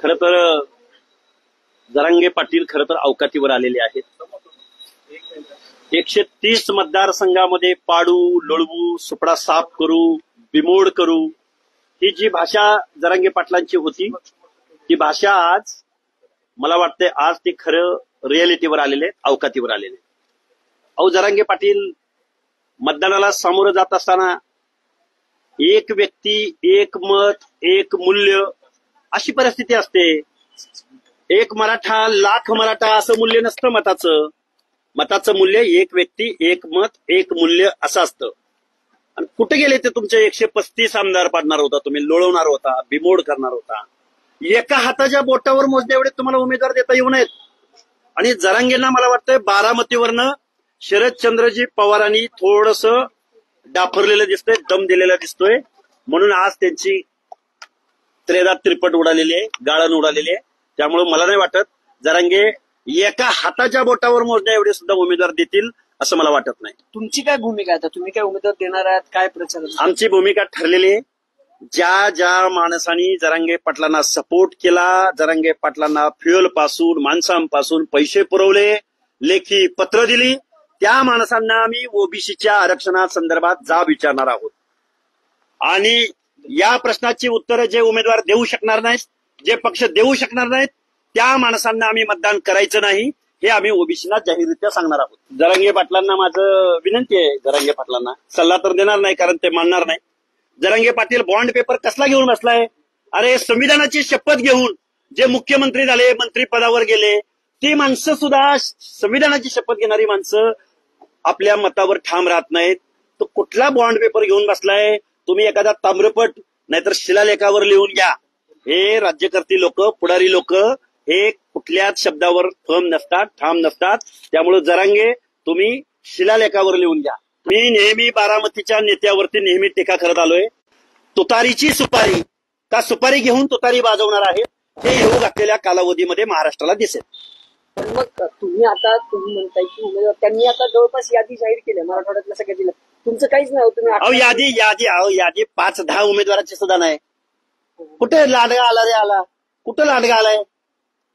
खर तर जरांगे पाटील खर तर अवकातीवर आलेले आहेत. 130 मतदारसंघामध्ये पाडू, लोळवू, सुपडा साफ करू, बिमोड करू, ही जी भाषा जरांगे पाटलांची होती ती भाषा आज मला वाटते आज ते खरं रियालिटीवर आलेले, अवकातीवर आलेले. अहो जरांगे पाटील मतदानाला सामोरं जात असताना एक व्यक्ती, एक मत, एक मूल्य अशी परिस्थिती असते. एक मराठा, लाख मराठा असं मूल्य नसतं मताचं. मताचं मूल्य एक व्यक्ती, एक मत, एक मूल्य असं असतं. आणि कुठे गेले ते तुमचे 135 आमदार पाडणार होता, तुम्ही लोळवणार होता, बिमोड करणार होता. एका हाताच्या बोटावर मोजण्या एवढे तुम्हाला उमेदवार देता येऊ नयेत. आणि जरांगेंना मला वाटतंय बारामतीवरनं शरदचंद्रजी पवारांनी थोडस डाफरलेलं दिसतंय, दम दिलेला दिसतोय, म्हणून आज त्यांची त्रेदा तिरपट उडालेली आहे, गाळण उडालेली आहे. त्यामुळे मला नाही वाटत जरांगे एका हाताच्या बोटावर मोजण्या एवढे सुद्धा उमेदवार देतील असं मला वाटत नाही. तुमची काय भूमिका आहे? तुम्ही काय उमेदवार देणार आहात? काय प्रचार? आमची भूमिका ठरलेली आहे. ज्या माणसांनी जरांगे पाटलांना सपोर्ट केला, जरांगे पाटलांना फ्युएल पासून, माणसांपासून पैसे पुरवले, लेखी पत्र दिली, त्या माणसांना आम्ही ओबीसीच्या आरक्षणासंदर्भात जाब विचारणार आहोत. आणि या प्रश्नाची उत्तरं जे उमेदवार देऊ शकणार नाहीत, जे पक्ष देऊ शकणार नाहीत, त्या माणसांना आम्ही मतदान करायचं नाही हे आम्ही ओबीसीना जाहीररित्या सांगणार आहोत. जरांगे पाटलांना माझं विनंती आहे, जरांगे पाटलांना सल्ला तर देणार नाही कारण ते मानणार नाही. जरांगे पाटील बॉन्ड पेपर कसला घेऊन बसलाय? अरे संविधानाची शपथ घेऊन जे मुख्यमंत्री झाले, मंत्री पदावर गेले, ती माणसं सुद्धा संविधानाची शपथ घेणारी माणसं आपल्या मतावर ठाम राहत नाहीत. तो कुठला बॉन्ड पेपर घेऊन बसलाय? तुम्ही एखादा ताम्रपट नाहीतर शिलालेखावर लिहून घ्या. हे राज्यकर्ती लोक, पुढारी लोक हे कुठल्याच शब्दावर फर्म नसतात, ठाम नसतात. त्यामुळे जरांगे तुम्ही शिलालेखावर लिहून घ्या. मी नेहमी बारामतीच्या नेत्यावरती नेहमी टीका करत आलोय. तुतारीची सुपारी का सुपारी घेऊन तुतारी वाजवणार आहे हे येऊ घातलेल्या कालावधीमध्ये महाराष्ट्राला दिसेल. पण मग तुम्ही म्हणताय की उमेदवार त्यांनी आता जवळपास यादी जाहीर केली मराठवाड्यातल्या सगळ्या जिल्ह्यात, तुमचं काहीच नाही. तुम्ही यादी 5-10 उमेदवाराची सुद्धा नाही. कुठे लाडगा आला रे? आला कुठं लाडगा आलाय?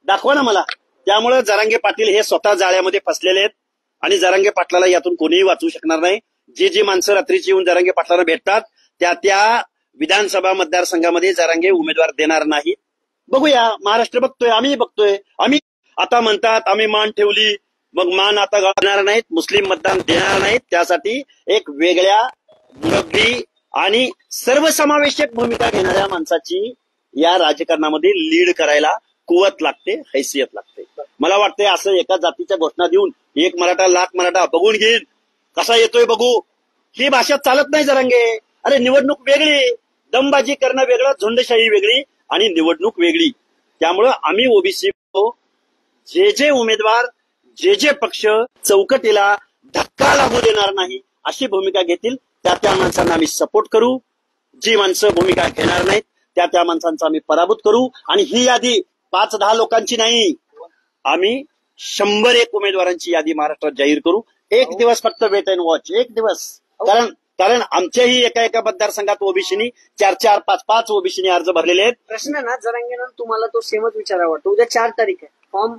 दाखवा ना मला. त्यामुळे जरांगे पाटील हे स्वतः जाळ्यामध्ये फसलेले आहेत आणि जरांगे पाटलाला यातून कोणीही वाचवू शकणार नाही. जी माणसं रात्रीची येऊन जरांगे पाटलांना भेटतात त्या विधानसभा मतदारसंघामध्ये जरांगे उमेदवार देणार नाही. बघूया, महाराष्ट्र बघतोय, आम्ही बघतोय. आम्ही आता म्हणतात आम्ही मान ठेवली, मग मान आता घालणार नाहीत, मुस्लिम मतदान देणार नाहीत. त्यासाठी एक वेगळ्या मुरब्बी आणि सर्वसमावेशक भूमिका घेणाऱ्या माणसाची या राजकारणामध्ये लीड करायला कुवत लागते, हैसियत लागते. मला वाटतंय असं एका जातीच्या घोषणा देऊन एक मराठा, लाख मराठा बघून घेईल कसा येतोय बघू, ही भाषा चालत नाही जरांगे. अरे निवडणूक वेगळी, दमबाजी करणं वेगळं, झुंडशाही वेगळी आणि निवडणूक वेगळी. त्यामुळं आम्ही ओबीसी जे उमेदवार, जे पक्ष चौकटीला धक्का लागू देणार नाही अशी भूमिका घेतील त्या माणसांना आम्ही सपोर्ट करू. जी माणसं भूमिका घेणार नाहीत त्या माणसांचा आम्ही पराभूत करू. आणि ही यादी 5-10 लोकांची नाही, आम्ही 101 उमेदवारांची यादी महाराष्ट्रात जाहीर करू. एक दिवस फक्त वेट अँड वॉच, एक दिवस. कारण आमच्याही एका मतदारसंघात ओबीसीनी 4-4, 5-5 ओबीसीनी अर्ज भरलेले आहेत. प्रश्न ना जरांगेनं तुम्हाला तो सेमच विचारावा वाटतो. उद्या 4 तारीख आहे, फॉर्म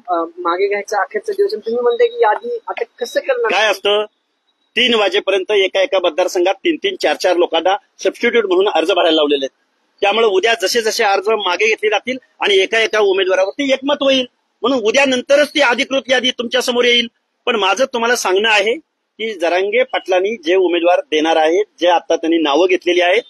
मागे घ्यायचा अखेरचा दिवस, तुम्ही म्हणताय की यादी आता कसं करणार? काय असतं, 3 वाजेपर्यंत एका मतदारसंघात 3-3, 4-4 लोकांना सबस्टिट्यूट म्हणून अर्ज भरायला लावलेले आहेत. त्यामुळे उद्या जसे अर्ज मागे घेतले जातील आणि एका उमेदवारावरती एकमत होईल. म्हणून उद्या नंतरच ती अधिकृत यादी तुमच्या समोर येईल. पण माझं तुम्हाला सांगणं आहे की जरांगे पाटलांनी जे उमेदवार देणार आहेत, जे आता त्यांनी नावं घेतलेली आहेत,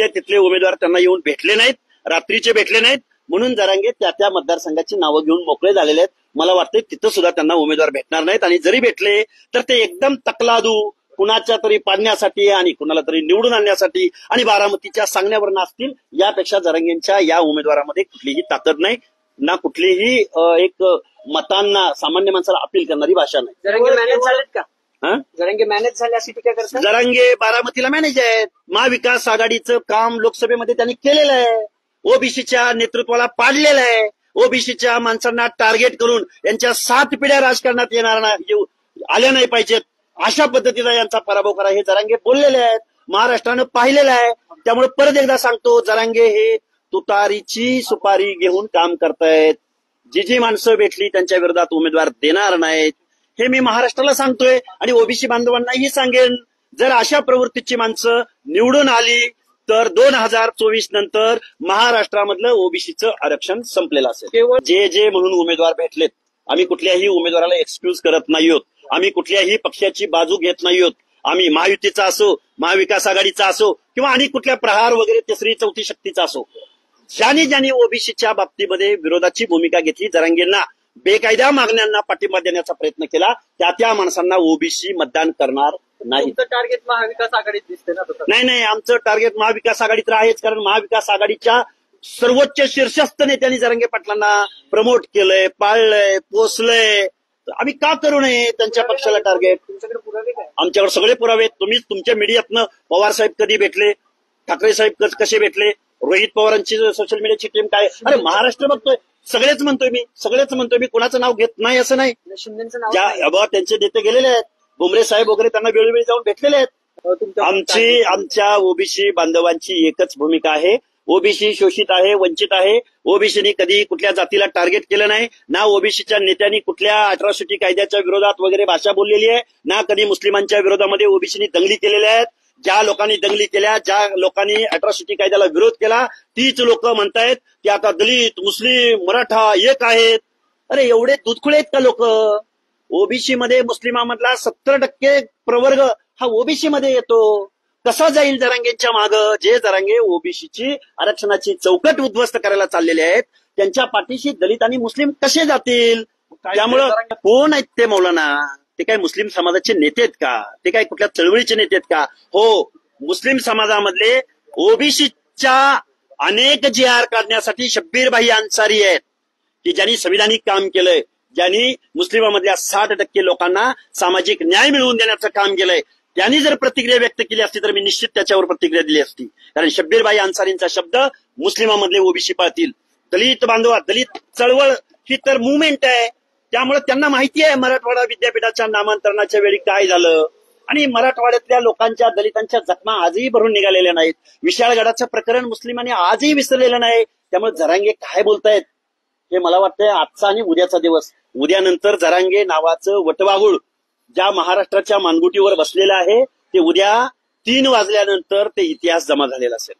तिथले उमेदवार त्यांना येऊन भेटले नाहीत, रात्रीचे भेटले नाहीत. म्हणून जरांगे त्या मतदारसंघाची नावं घेऊन मोकळे झालेले आहेत. मला वाटतं तिथं सुद्धा त्यांना उमेदवार भेटणार नाहीत. आणि जरी भेटले तर ते एकदम तकलादू, कुणाच्या तरी पाडण्यासाठी आणि कुणाला तरी निवडून आणण्यासाठी आणि बारामतीच्या सांगण्यावर नाचतील. यापेक्षा जरांगेंच्या या उमेदवारामध्ये कुठलीही ताकद नाही, ना कुठलीही एक मतांना, सामान्य माणसाला अपील करणारी भाषा नाही. जरांगे मॅनेज झालेत का? जरांगे मॅनेज झाले अशी टीका करतात. जरांगे बारामतीला मॅनेज आहेत. महाविकास आघाडीचं काम लोकसभेमध्ये त्यांनी केलेलं आहे. ओबीसीच्या नेतृत्वाला पाडलेलं आहे. ओबीसीच्या माणसांना टार्गेट करून यांच्या 7 पिढ्या राजकारणात आल्या नाही पाहिजेत अशा पद्धतीचा यांचा पराभव करा हे जरांगे बोललेले आहेत. महाराष्ट्रानं पाहिलेलं आहे. त्यामुळे परत एकदा सांगतो, जरांगे हे तुतारीची सुपारी घेऊन काम करतायत. जी माणसं भेटली त्यांच्या विरोधात उमेदवार देणार नाहीत, हे मी महाराष्ट्राला सांगतोय आणि ओबीसी बांधवांनाही सांगेन. जर अशा प्रवृत्तीची माणसं निवडून आली तर 2024 नंतर महाराष्ट्रामधलं ओबीसीचं आरक्षण संपलेलं असेल. केवळ जे म्हणून उमेदवार भेटलेत, आम्ही कुठल्याही उमेदवाराला एक्सक्यूज करत नाही आहोत, आम्ही कुठल्याही पक्षाची बाजू घेत नाही आहोत. आम्ही महायुतीचा असो, महाविकास आघाडीचा असो किंवा आणि कुठल्या प्रहार वगैरे तिसरी चौथी शक्तीचा असो, ज्यांनी ओबीसीच्या बाबतीमध्ये विरोधाची भूमिका घेतली, जरांगेंना बेकायदा मागण्यांना पाठिंबा देण्याचा प्रयत्न केला, त्या माणसांना ओबीसी मतदान करणार नाही. तुमचं टार्गेट महाविकास आघाडीत दिसते ना तसं? नाही, आमचं टार्गेट महाविकास आघाडी तर आहेच, कारण महाविकास आघाडीच्या सर्वोच्च शीर्षस्थ नेत्यांनी जरांगे पाटलांना प्रमोट केलंय, पाळलंय, पोचलंय. आम्ही का करू नये त्यांच्या पक्षाला टार्गेट? तुमच्याकडे पुरावे काय? आमच्याकडे सगळे पुरावे आहेत. तुम्ही तुमच्या मीडियातनं पवार साहेब कधी भेटले, ठाकरे साहेब कसे भेटले, रोहित पवारांची सोशल मीडियाची टीम काय, अरे महाराष्ट्र बघतोय. सगळेच म्हणतोय मी, कुणाचं नाव घेत नाही असं नाही. शिंदेचं नाव नाही. त्यांचे नेते गेलेले आहेत, भुमरे साहेब वगैरे त्यांना वेळोवेळी जाऊन भेटलेले आहेत. आमच्या ओबीसी बांधवांची एकच भूमिका आहे, ओबीसी शोषित आहे, वंचित आहे. ओबीसीनी कधी कुठल्या जातीला टार्गेट केलं नाही, ना ओबीसीच्या नेत्यांनी कुठल्या अट्रॉसिटी कायद्याच्या विरोधात वगैरे भाषा बोललेली आहे, ना कधी मुस्लिमांच्या विरोधामध्ये ओबीसीनी दंगली केलेल्या आहेत. ज्या लोकांनी दंगली केल्या, ज्या लोकांनी अट्रॉसिटी कायद्याला विरोध केला, तीच लोक म्हणतायत की आता दलित, मुस्लिम, मराठा एक आहेत. अरे एवढे दुधखुळे आहेत का लोक? ओबीसी मध्ये मुस्लिमांमधला 70% प्रवर्ग हा ओबीसी मध्ये येतो. कसा जाईल जरांगेंच्या मागं? जे जरांगे ओबीसीची आरक्षणाची चौकट उद्ध्वस्त करायला चाललेले आहेत, त्यांच्या पाठीशी दलित आणि मुस्लिम कसे जातील? त्यामुळं कोण आहेत ते मौलाना? ते काय मुस्लिम समाजाचे नेते आहेत का? ते काय कुठल्या चळवळीचे नेते आहेत का? हो, मुस्लिम समाजामधले ओबीसीच्या अनेक GR काढण्यासाठी शब्बीर भाई अन्सारी आहेत, की ज्यांनी संविधानिक काम केलंय, ज्यांनी मुस्लिमांमधल्या 60% लोकांना सामाजिक न्याय मिळवून देण्याचं काम केलंय. त्यांनी जर प्रतिक्रिया व्यक्त केली असती तर मी निश्चित त्याच्यावर प्रतिक्रिया दिली असती, कारण शब्बीर भाई अन्सारींचा शब्द मुस्लिमांमधले ओबीसी पाळतील. दलित बांधवा, दलित चळवळ ही तर मुवमेंट आहे, त्यामुळे त्यांना माहिती आहे मराठवाडा विद्यापीठाच्या नामांतरणाच्या वेळी काय झालं, आणि मराठवाड्यातल्या लोकांच्या, दलितांच्या जखमा आजही भरून निघालेल्या नाहीत. विशाळगडाचं प्रकरण मुस्लिमांनी आजही विसरलेलं नाही. त्यामुळे जरांगे काय बोलतायत हे मला वाटतंय आजचा आणि उद्याचा दिवस. उद्यानंतर जरांगे नावाचं वटवाघूळ ज्या महाराष्ट्राच्या मानगुटीवर बसलेलं आहे, ते उद्या 3 वाजल्यानंतर ते इतिहास जमा झालेला असेल.